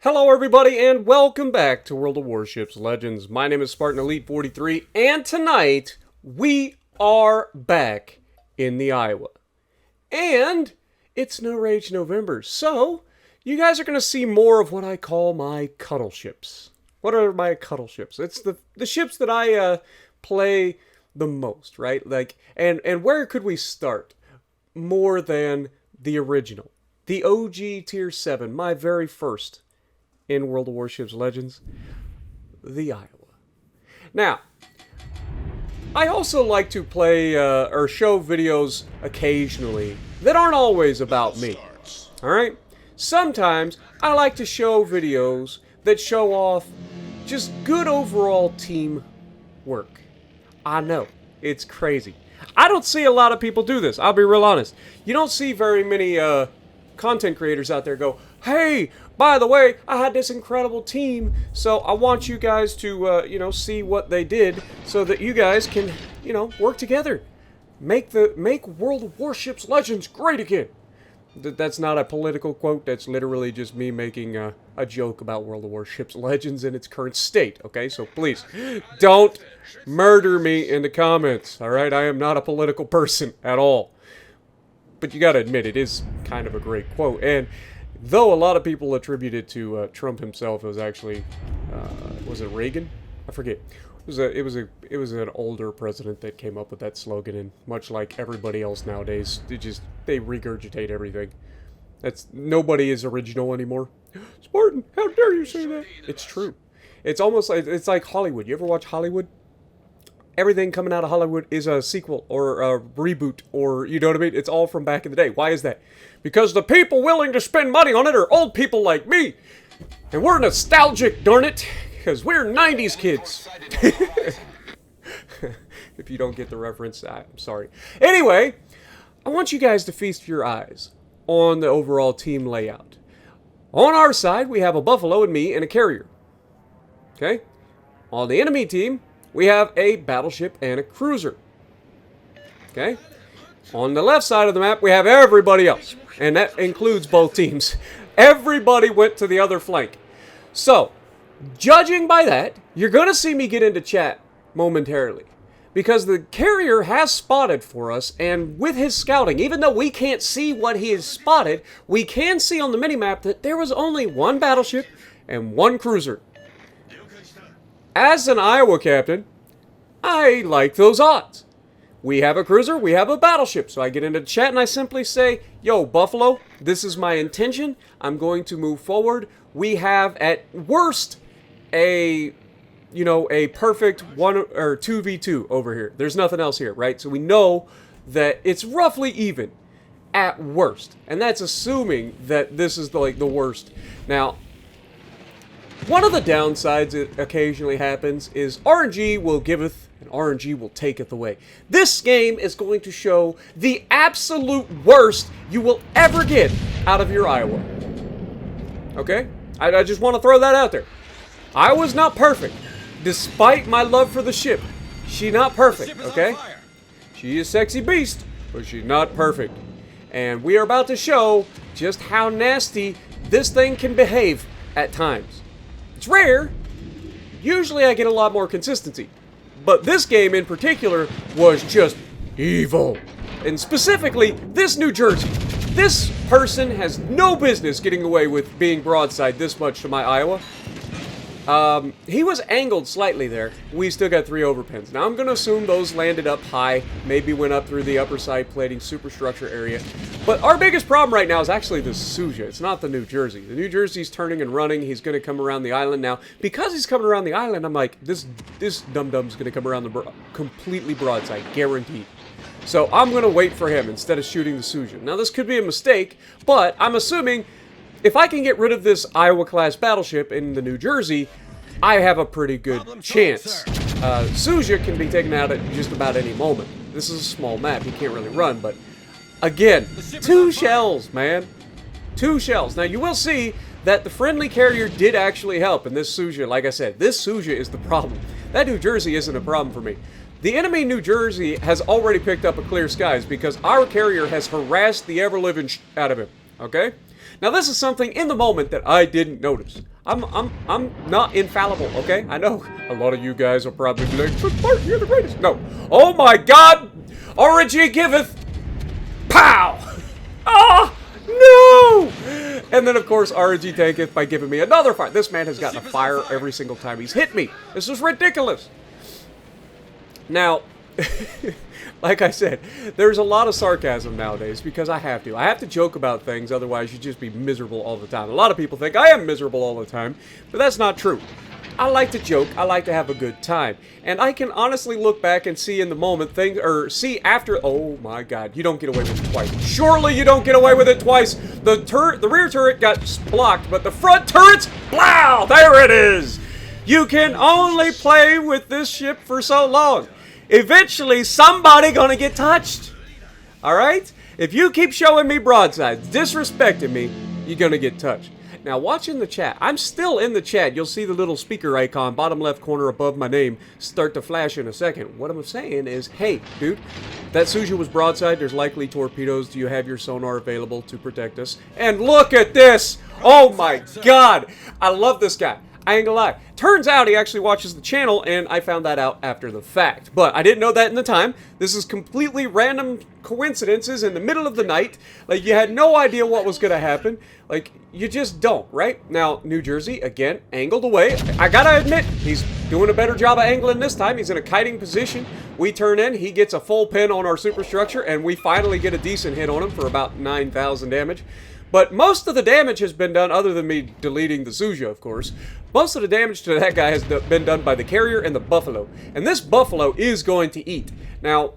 Hello everybody and welcome back to World of Warships Legends. My name is Spartan Elite 43 and tonight we are back in the Iowa. And it's No Rage November, so you guys are going to see more of what I call my cuddle ships. What are my cuddle ships? It's the ships that I play the most, right? And where could we start more than the original? The OG Tier 7, my very first in World of Warships Legends, the Iowa. Now, I also like to play or show videos occasionally that aren't always about me. Alright? Sometimes I like to show videos that show off just good overall team work. I know, it's crazy. I don't see a lot of people do this, I'll be real honest. You don't see very many content creators out there go, hey, by the way, I had this incredible team, so I want you guys to, see what they did so that you guys can, work together. Make World of Warships Legends great again. That's not a political quote, that's literally just me making a joke about World of Warships Legends in its current state, okay? So please, don't murder me in the comments, alright? I am not a political person at all. But you gotta admit, it is kind of a great quote, and though a lot of people attribute it to Trump himself, it was actually, was it Reagan? I forget. It was an older president that came up with that slogan, and much like everybody else nowadays, they regurgitate everything. Nobody is original anymore. Spartan, how dare you say that? It's true. It's almost like it's like Hollywood. You ever watch Hollywood? Everything coming out of Hollywood is a sequel or a reboot, or you know what I mean? It's all from back in the day. Why is that? Because the people willing to spend money on it are old people like me. And we're nostalgic, darn it, because we're 90s kids. If you don't get the reference, I'm sorry. Anyway, I want you guys to feast your eyes on the overall team layout. On our side, we have a Buffalo and me and a carrier. Okay? On the enemy team, we have a battleship and a cruiser. Okay? On the left side of the map, we have everybody else. And that includes both teams. Everybody went to the other flank. So, judging by that, you're going to see me get into chat momentarily. Because the carrier has spotted for us, and with his scouting, even though we can't see what he has spotted, we can see on the minimap that there was only one battleship and one cruiser. As an Iowa captain, I like those odds. We have a cruiser, we have a battleship. So I get into the chat and I simply say, yo, Buffalo, this is my intention. I'm going to move forward. We have, at worst, a perfect 1 or 2v2 over here. There's nothing else here, right? So we know that it's roughly even at worst. And that's assuming that this is the worst. Now, one of the downsides that occasionally happens is RNG will giveth and RNG will taketh away. This game is going to show the absolute worst you will ever get out of your Iowa. Okay? I just want to throw that out there. Iowa's not perfect. Despite my love for the ship, she's not perfect, okay? She is a sexy beast, but she's not perfect. And we are about to show just how nasty this thing can behave at times. It's rare. Usually I get a lot more consistency. But this game in particular was just evil. And specifically, this New Jersey. This person has no business getting away with being broadside this much to my Iowa. He was angled slightly there. We still got 3 overpins. Now I'm going to assume those landed up high, maybe went up through the upper side plating superstructure area. But our biggest problem right now is actually the Suja. It's not the New Jersey. The New Jersey's turning and running. He's going to come around the island now. Because he's coming around the island, I'm like, this dum-dum's going to come around the completely broadside, guaranteed. So I'm going to wait for him instead of shooting the Suja. Now this could be a mistake, but I'm assuming if I can get rid of this Iowa-class battleship in the New Jersey, I have a pretty good chance. Suja can be taken out at just about any moment. This is a small map, he can't really run, but again, 2 shells, man. 2 shells. Now you will see that the friendly carrier did actually help in this Suja. Like I said, this Suja is the problem. That New Jersey isn't a problem for me. The enemy New Jersey has already picked up a clear skies because our carrier has harassed the ever-living out of him, okay? Now this is something in the moment that I didn't notice. I'm not infallible, okay? I know a lot of you guys will probably be like, but Bart, you're the greatest. No. Oh my God! RNG giveth! Pow! Ah! No! And then, of course, RNG taketh by giving me another fire. This man has gotten a fire every single time he's hit me. This is ridiculous. Now, like I said, there's a lot of sarcasm nowadays because I have to. I have to joke about things, otherwise you'd just be miserable all the time. A lot of people think I am miserable all the time, but that's not true. I like to joke, I like to have a good time. And I can honestly look back and see in the moment things, or see after, oh my God, you don't get away with it twice. Surely you don't get away with it twice. The rear turret got blocked, but the front turret's, blow, there it is. You can only play with this ship for so long. Eventually, somebody gonna get touched. Alright? If you keep showing me broadsides, disrespecting me, you're gonna get touched. Now, watch in the chat. I'm still in the chat. You'll see the little speaker icon, bottom left corner above my name, start to flash in a second. What I'm saying is, hey, dude, that Suja was broadside. There's likely torpedoes. Do you have your sonar available to protect us? And look at this! Oh my God! I love this guy. I ain't gonna lie. Turns out he actually watches the channel, and I found that out after the fact. But I didn't know that in the time. This is completely random coincidences in the middle of the night. Like, you had no idea what was gonna happen. Like, you just don't, right? Now, New Jersey, again, angled away. I gotta admit, he's doing a better job of angling this time. He's in a kiting position. We turn in, he gets a full pin on our superstructure, and we finally get a decent hit on him for about 9,000 damage. But most of the damage has been done, other than me deleting the Suja, of course. Most of the damage to that guy has been done by the carrier and the Buffalo. And this Buffalo is going to eat. Now,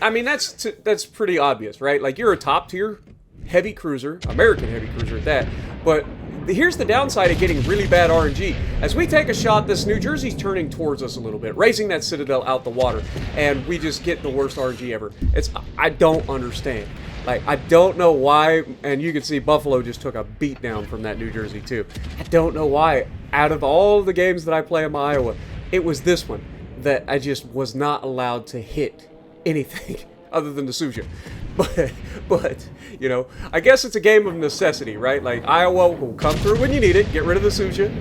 I mean, that's pretty obvious, right? Like, you're a top-tier heavy cruiser, American heavy cruiser at that. But here's the downside of getting really bad RNG. As we take a shot, this New Jersey's turning towards us a little bit, raising that Citadel out the water. And we just get the worst RNG ever. I don't understand. Like, I don't know why, and you can see Buffalo just took a beat down from that New Jersey too. I don't know why, out of all the games that I play in my Iowa, it was this one that I just was not allowed to hit anything other than the Suja. But, you know, I guess it's a game of necessity, right? Like, Iowa will come through when you need it, get rid of the Suja.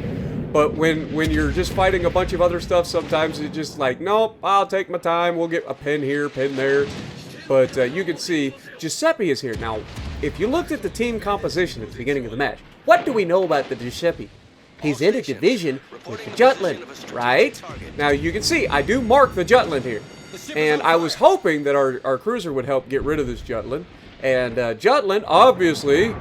But when you're just fighting a bunch of other stuff, sometimes it's just like, nope, I'll take my time, we'll get a pin here, pin there. But you can see Giuseppe is here. Now, if you looked at the team composition at the beginning of the match, what do we know about the Giuseppe? He's in a division with the Jutland, right? Now, you can see, I do mark the Jutland here. And I was hoping that our cruiser would help get rid of this Jutland. And Jutland, obviously...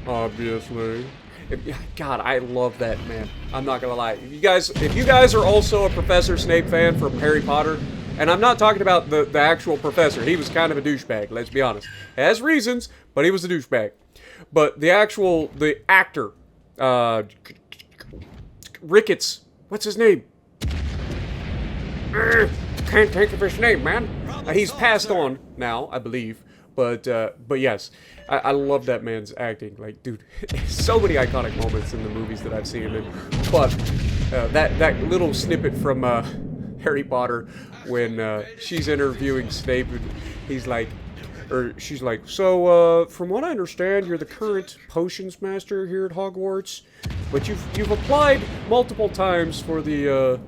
God, I love that, man. I'm not gonna lie. If you guys are also a Professor Snape fan from Harry Potter... And I'm not talking about the actual professor. He was kind of a douchebag, let's be honest. Has reasons, but he was a douchebag. But the actor, Ricketts, what's his name? Can't think of his name, man. He's passed on now, I believe. But yes, I love that man's acting. Like, dude, so many iconic moments in the movies that I've seen him in. But that little snippet from Harry Potter, when she's interviewing Snape, and he's like, or she's like, so from what I understand, you're the current potions master here at Hogwarts, but you've applied multiple times for the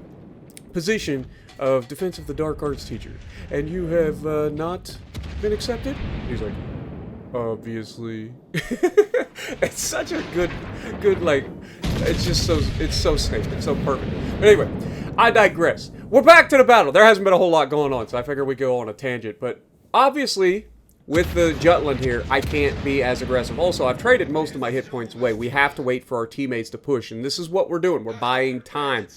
position of Defense of the Dark Arts teacher, and you have not been accepted. He's like, obviously. It's such a good like, it's so Snape, it's so perfect. But anyway, I digress. We're back to the battle. There hasn't been a whole lot going on, so I figured we'd go on a tangent. But obviously, with the Jutland here, I can't be as aggressive. Also, I've traded most of my hit points away. We have to wait for our teammates to push, and this is what we're doing. We're buying time.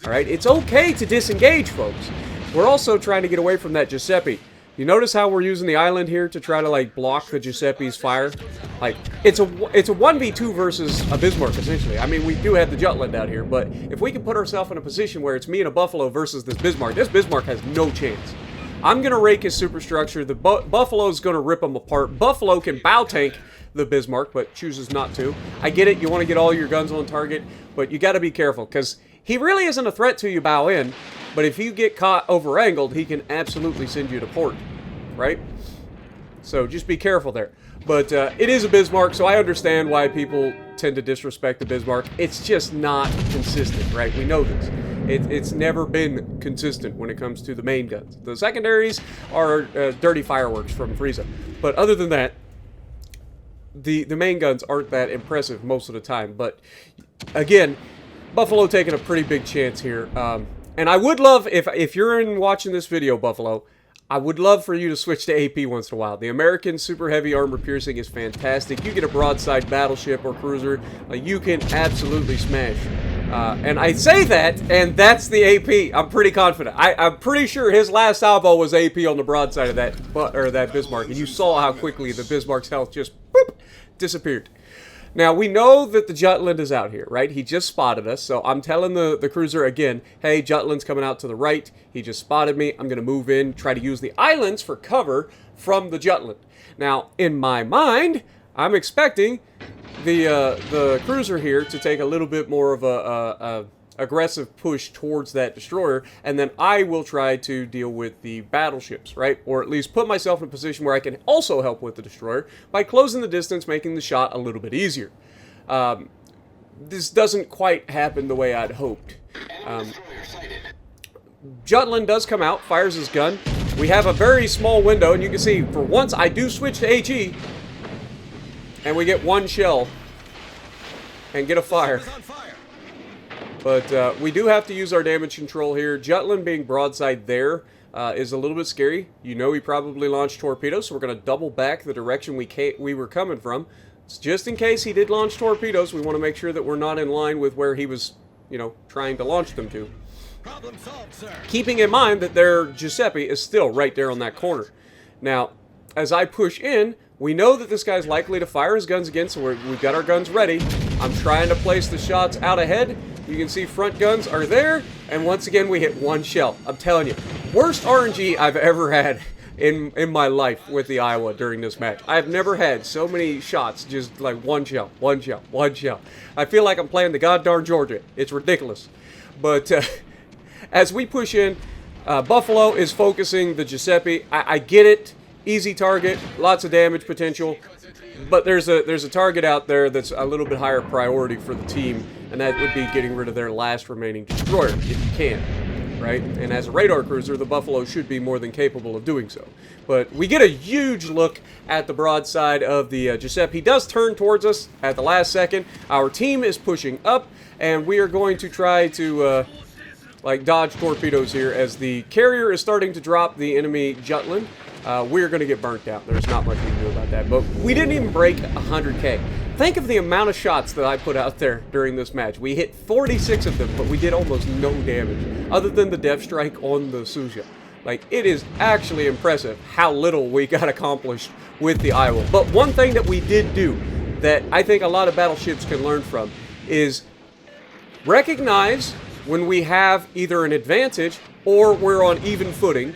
All right? It's okay to disengage, folks. We're also trying to get away from that Giuseppe. You notice how we're using the island here to try to, like, block the Giuseppe's fire? Like, it's a 1v2 versus a Bismarck, essentially. I mean, we do have the Jutland out here, but if we can put ourselves in a position where it's me and a Buffalo versus this Bismarck has no chance. I'm going to rake his superstructure. The Buffalo's going to rip him apart. Buffalo can bow tank the Bismarck, but chooses not to. I get it. You want to get all your guns on target, but you got to be careful, because he really isn't a threat to you bow in. But if you get caught over-angled, he can absolutely send you to port, right? So just be careful there. But it is a Bismarck, so I understand why people tend to disrespect the Bismarck. It's just not consistent, right? We know this. It's never been consistent when it comes to the main guns. The secondaries are dirty fireworks from Frieza. But other than that, the main guns aren't that impressive most of the time. But again, Buffalo taking a pretty big chance here. And I would love, if you're watching this video, Buffalo, I would love for you to switch to AP once in a while. The American Super Heavy Armor Piercing is fantastic. You get a broadside battleship or cruiser, you can absolutely smash. And I say that, and that's the AP. I'm pretty confident. I'm pretty sure his last salvo was AP on the broadside of that Bismarck, and you saw how quickly the Bismarck's health just boop, disappeared. Now, we know that the Jutland is out here, right? He just spotted us, so I'm telling the cruiser again, hey, Jutland's coming out to the right. He just spotted me. I'm going to move in, try to use the islands for cover from the Jutland. Now, in my mind, I'm expecting the cruiser here to take a little bit more of a aggressive push towards that destroyer, and then I will try to deal with the battleships, right? Or at least put myself in a position where I can also help with the destroyer by closing the distance, making the shot a little bit easier. This doesn't quite happen the way I'd hoped. Jutland does come out, fires his gun. We have a very small window, and you can see, for once, I do switch to HE, and we get one shell and get a fire. But we do have to use our damage control here. Jutland being broadside there is a little bit scary. You know he probably launched torpedoes, so we're going to double back the direction we were coming from. Just in case he did launch torpedoes, we want to make sure that we're not in line with where he was, you know, trying to launch them to. Problem solved, sir. Keeping in mind that their Giuseppe is still right there on that corner. Now, as I push in, we know that this guy's likely to fire his guns again, so we've got our guns ready. I'm trying to place the shots out ahead. You can see front guns are there, and once again we hit one shell. I'm telling you, worst RNG I've ever had in my life with the Iowa during this match. I've never had so many shots, just like one shell, one shell, one shell. I feel like I'm playing the goddamn Georgia. It's ridiculous. But as we push in, Buffalo is focusing the Giuseppe. I get it. Easy target, lots of damage potential, but there's a target out there that's a little bit higher priority for the team, and that would be getting rid of their last remaining destroyer, if you can, right? And as a radar cruiser, the Buffalo should be more than capable of doing so. But we get a huge look at the broadside of the Giuseppe. He does turn towards us at the last second. Our team is pushing up, and we are going to try to like dodge torpedoes here as the carrier is starting to drop the enemy Jutland. We're going to get burnt out. There's not much we can do about that. But we didn't even break 100K. Think of the amount of shots that I put out there during this match. We hit 46 of them, but we did almost no damage, other than the Death Strike on the Suja. Like, it is actually impressive how little we got accomplished with the Iowa. But one thing that we did do that I think a lot of battleships can learn from is recognize when we have either an advantage or we're on even footing,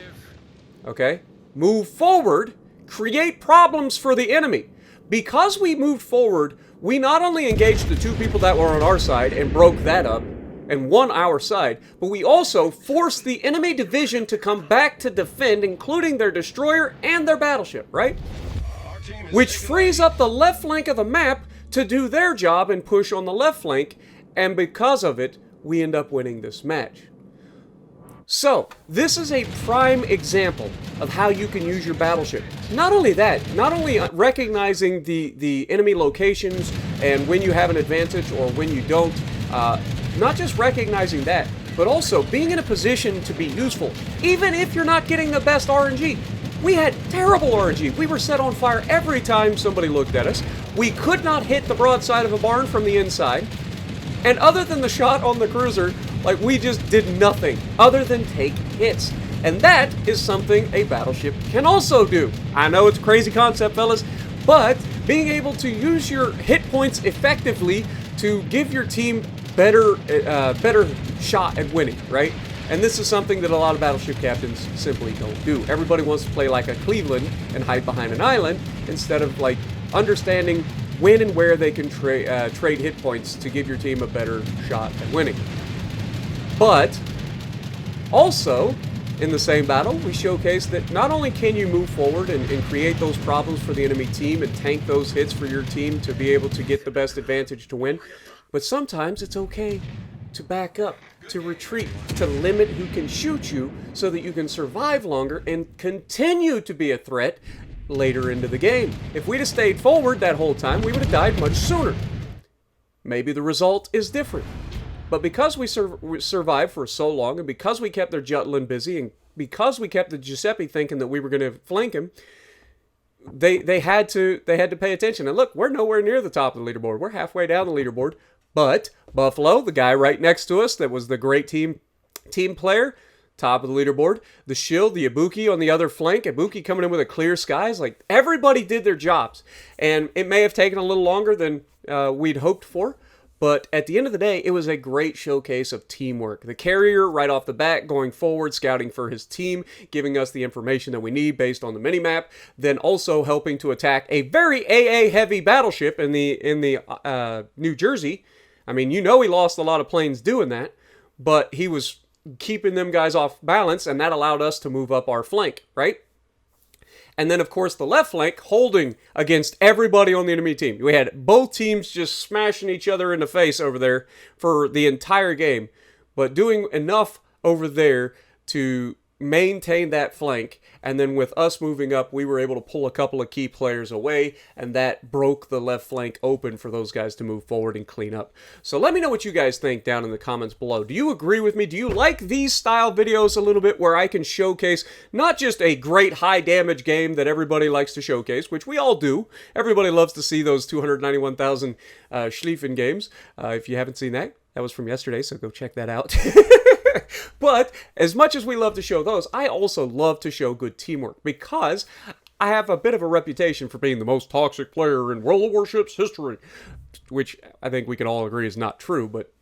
okay? Move forward, create problems for the enemy. Because we moved forward, we not only engaged the two people that were on our side and broke that up and won our side, but we also forced the enemy division to come back to defend, including their destroyer and their battleship, right? Which frees up the left flank of the map to do their job and push on the left flank, and because of it, we end up winning this match. So, this is a prime example of how you can use your battleship. Not only that, not only recognizing the enemy locations and when you have an advantage or when you don't, not just recognizing that, but also being in a position to be useful, even if you're not getting the best RNG. We had terrible RNG. We were set on fire every time somebody looked at us. We could not hit the broadside of a barn from the inside. And other than the shot on the cruiser, like, we just did nothing other than take hits. And that is something a battleship can also do. I know it's a crazy concept, fellas, but being able to use your hit points effectively to give your team better shot at winning, right? And this is something that a lot of battleship captains simply don't do. Everybody wants to play like a Cleveland and hide behind an island instead of, like, understanding when and where they can trade hit points to give your team a better shot at winning. But also, in the same battle, we showcased that not only can you move forward and create those problems for the enemy team and tank those hits for your team to be able to get the best advantage to win, but sometimes it's okay to back up, to retreat, to limit who can shoot you so that you can survive longer and continue to be a threat later into the game. If we'd have stayed forward that whole time, we would have died much sooner. Maybe the result is different. But because we survived for so long, and because we kept their Jutland busy, and because we kept the Giuseppe thinking that we were going to flank him, they had to pay attention. And look, we're nowhere near the top of the leaderboard. We're halfway down the leaderboard. But Buffalo, the guy right next to us that was the great team player, top of the leaderboard. The Shield, the Ibuki on the other flank. Ibuki coming in with a clear skies. Like, everybody did their jobs. And it may have taken a little longer than we'd hoped for. But at the end of the day, it was a great showcase of teamwork. The carrier, right off the bat, going forward, scouting for his team, giving us the information that we need based on the minimap, then also helping to attack a very AA-heavy battleship in the New Jersey. I mean, you know he lost a lot of planes doing that, but he was keeping them guys off balance, and that allowed us to move up our flank, right? And then, of course, the left flank holding against everybody on the enemy team. We had both teams just smashing each other in the face over there for the entire game, but doing enough over there to maintain that flank. And then with us moving up, we were able to pull a couple of key players away, and that broke the left flank open for those guys to move forward and clean up. So let me know what you guys think down in the comments below. Do you agree with me? Do you like these style videos a little bit where I can showcase not just a great high damage game that everybody likes to showcase, which we all do. Everybody loves to see those 291,000 Schlieffen games. If you haven't seen that, that was from yesterday, so go check that out. But as much as we love to show those, I also love to show good teamwork because I have a bit of a reputation for being the most toxic player in World of Warships history, which I think we can all agree is not true, but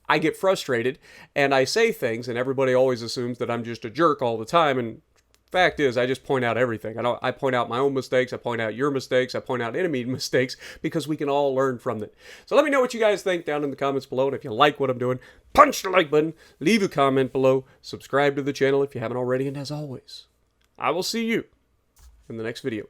I get frustrated and I say things and everybody always assumes that I'm just a jerk all the time, and fact is, I just point out everything. I point out my own mistakes, I point out your mistakes, I point out enemy mistakes, because we can all learn from it. So let me know what you guys think down in the comments below, and if you like what I'm doing, punch the like button, leave a comment below, subscribe to the channel if you haven't already, and as always, I will see you in the next video.